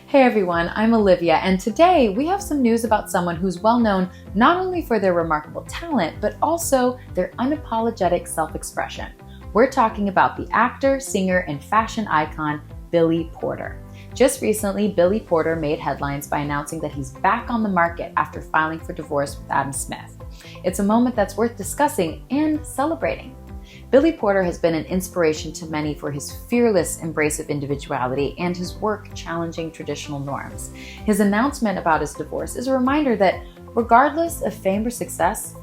Hey everyone, I'm Olivia, and today we have some news about someone who's well known not only for their remarkable talent, but also their unapologetic self-expression. We're talking about the actor, singer, and fashion icon, Billy Porter. Just recently, Billy Porter made headlines by announcing that he's back on the market after filing for divorce with Adam Smith. It's a moment that's worth discussing and celebrating. Billy Porter has been an inspiration to many for his fearless embrace of individuality and his work challenging traditional norms. His announcement about his divorce is a reminder that regardless of fame or success,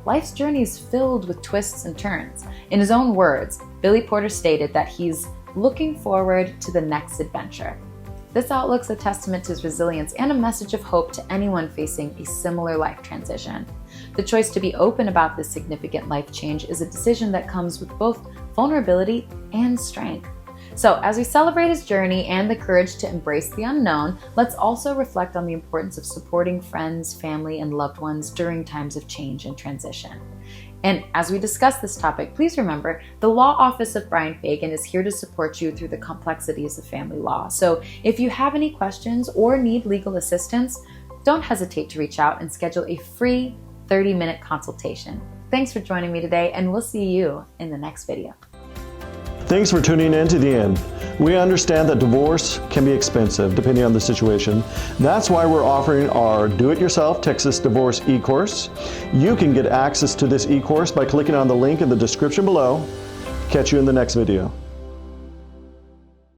life's journey is filled with twists and turns. In his own words, Billy Porter stated that he's looking forward to the next adventure. This outlook's a testament to his resilience and a message of hope to anyone facing a similar life transition. The choice to be open about this significant life change is a decision that comes with both vulnerability and strength. So, as we celebrate his journey and the courage to embrace the unknown, let's also reflect on the importance of supporting friends, family, and loved ones during times of change and transition. And as we discuss this topic, please remember the law office of Bryan Fagan is here to support you through the complexities of family law. So if you have any questions or need legal assistance, don't hesitate to reach out and schedule a free 30-minute consultation. Thanks for joining me today, and we'll see you in the next video. Thanks for tuning in to the end. We understand that divorce can be expensive depending on the situation. That's why we're offering our Do-It-Yourself Texas Divorce e-course. You can get access to this e-course by clicking on the link in the description below. Catch you in the next video.